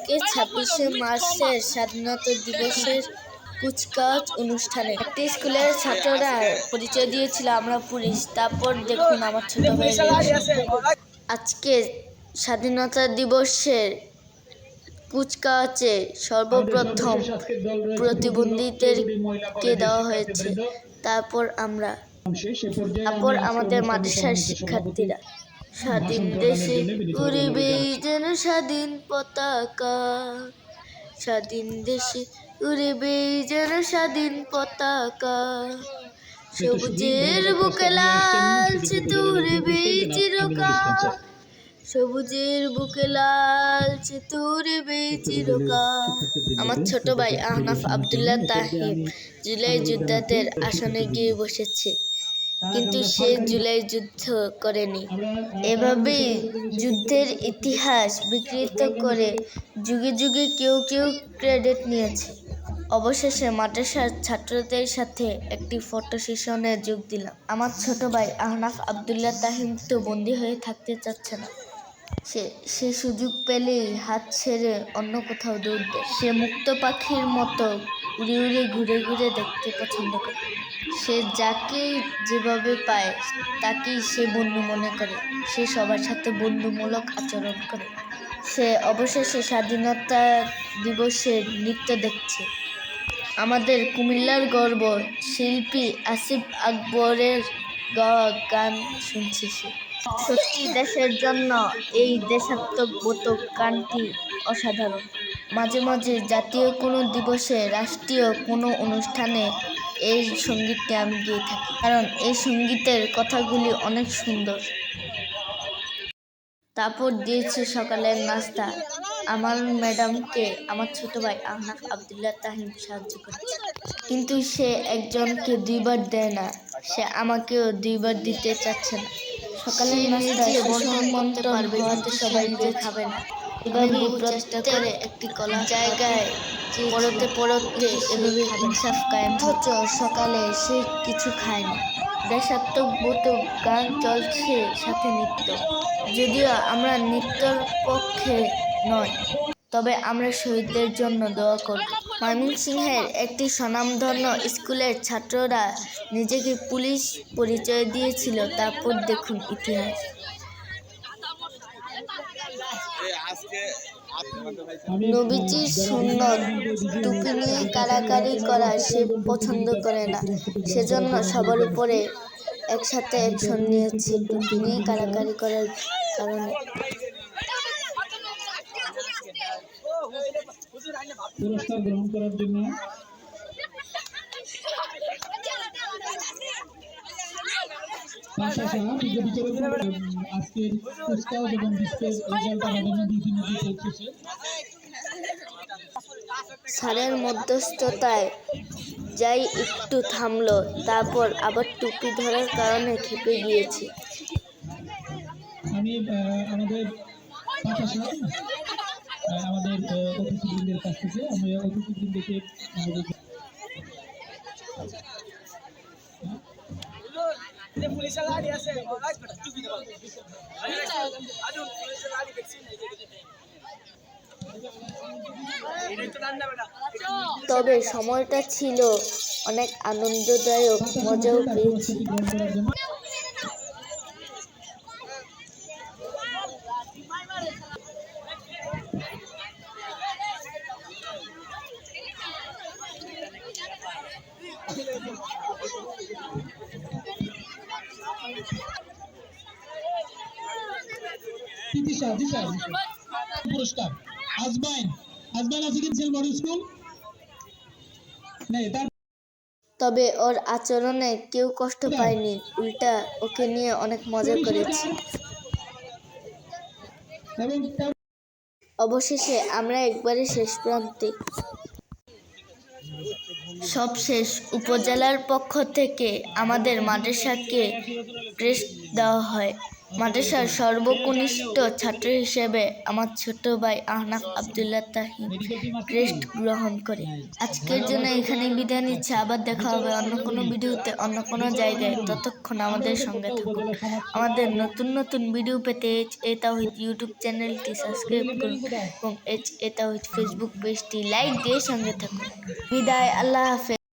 আজকে 26শে মার্চের স্বাধীনতা দিবসের কুচকাওয়াজ অনুষ্ঠানে একটি স্কুলের ছাত্ররা পরিচয় দিয়েছিল আমরা পুলিশ। তারপর দেখুন আমার ছোট ভাই। আজকে স্বাধীনতা দিবসের কুচকাওয়াজে সর্বপ্রথম প্রতিবন্ধীদেরকে দেওয়া হয়েছে। তারপর আমাদের মাদ্রাসার শিক্ষার্থীরা স্বাধীন দেশে উড়িবে যেন স্বাধীন পতাকা, স্বাধীন দেশে উড়িবে যেন স্বাধীন পতাকা, সবুজের বুকে লাল সিঁথি উড়িবে চিরকাল, সবুজের বুকে লাল সিঁথি উড়িবে চিরকাল। আমার ছোট ভাই আহনাফ আব্দুল্লাহ তাহিম জুলাই যোদ্ধাদের আসনে গিয়ে বসেছে, কিন্তু সে জুলাই যুদ্ধ করেনি। এভাবেই যুদ্ধের ইতিহাস বিকৃত করে যুগে যুগে কেউ কেউ ক্রেডিট নিয়েছে। অবশেষে মাদ্রাসার ছাত্রদের সাথে একটি ফটো সেশনে যোগ দিলাম। আমার ছোট ভাই আহনাফ আব্দুল্লাহ তাহিম তো বন্দী হয়ে থাকতে চাচ্ছে না। সে সুযোগ পেলেই হাত ছেড়ে অন্য কোথাও দৌড় দেয়। সে মুক্ত পাখির মতো উড়ে উড়ে ঘুরে ঘুরে দেখতে পছন্দ করে। সে যাকেই যেভাবে পায় তাকেই সে বন্ধু মনে করে। সে সবার সাথে বন্ধুমূলক আচরণ করে। সে অবশেষে স্বাধীনতা দিবসের নৃত্য দেখছে। আমাদের কুমিল্লার গর্ব শিল্পী আসিফ আকবরের গাওয়া গান শুনছে সে। সত্যি দেশের জন্য এই দেশাত্মবোধক গানটি অসাধারণ। মাঝে মাঝে জাতীয় কোনো দিবসে, রাষ্ট্রীয় কোনো অনুষ্ঠানে এই সঙ্গীতটি আমি গেয়ে থাকি, কারণ এই সঙ্গীতের কথাগুলি অনেক সুন্দর। তারপর দিয়েছে সকালের নাস্তা। আমার ম্যাডামকে আমার ছোট ভাই আহনাফ আব্দুল্লাহ তাহিম সাহায্য করছে, কিন্তু সে একজনকে দুইবার দেয় না। সে আমাকেও দুইবার দিতে চাচ্ছে না। সকালের নাস্তা হওয়াতে সবাই যে খাবে না, এভাবেই চেষ্টা করে একটি কলা জায়গায় পড়তে পড়তে এভাবে ইনসাফ কায়েম। অথচ সকালে সে কিছু খায়নি। দেশাত্মবোধক গান চলছে, সাথে নৃত্য। যদিও আমরা নৃত্যর পক্ষে নয়, তবে আমরা শহীদদের জন্য দোয়া করব। ময়মনসিংহের একটি স্বনামধন্য স্কুলের ছাত্ররা নিজেকে পুলিশ পরিচয় দিয়েছিল। তারপর দেখুন ইতিহাস। নবীজির সুন্নত টুপি নিয়ে কাড়াকাড়ি করা সে পছন্দ করে না, সেজন্য সবার উপরে একসাথে অ্যাকশন নিয়েছে টুপি নিয়ে কাড়াকাড়ি করার কারণে। পুরস্কার গ্রহণ করার জন্য আজকের কুচকাওয়াজ এবং ডিস্কের রেজাল্ট আমাদের ইতিমধ্যে চলছে। স্যারের মধ্যস্থতায় যাই একটু থামলো, তারপর আবার টুপি ধরার কারণে খেপে গিয়েছে। আমি আমাদের অতিথিবৃন্দের কাছ থেকে আমরা অতিথিবৃন্দকে তবে সময়টা ছিল অনেক আনন্দদায়ক, মজাও পেয়েছি। পুরস্কার আজমাইন আছে কি মডেল স্কুল তবে ওর আচরণে কেউ কষ্ট পায়নি, উল্টা ওকে নিয়ে অনেক মজা করেছি। অবশেষে আমরা একবারে শেষ প্রান্তে। সবশেষ উপজেলার পক্ষ থেকে আমাদের মাদ্রাসাকে ক্রেস্ট দেওয়া হয়। মাদ্রাসার সর্বকনিষ্ঠ ছাত্র হিসেবে আমার ছোট ভাই আহনাফ আব্দুল্লাহ তাহিম ক্রেস্ট গ্রহণ করে। আজকের জন্য এখানে বিদায় নিচ্ছে। আবার দেখা হবে অন্য কোনো ভিডিওতে, অন্য কোনো জায়গায়। ততক্ষণ আমাদের সঙ্গে থাকুন। আমাদের নতুন নতুন ভিডিও পেতে এ তাওহীদ ইউটিউব চ্যানেলটি সাবস্ক্রাইব করুন এবং এ তাওহীদ ফেসবুক পেজটি লাইক দিয়ে সঙ্গে থাকুন। বিদায়, আল্লাহ হাফেজ।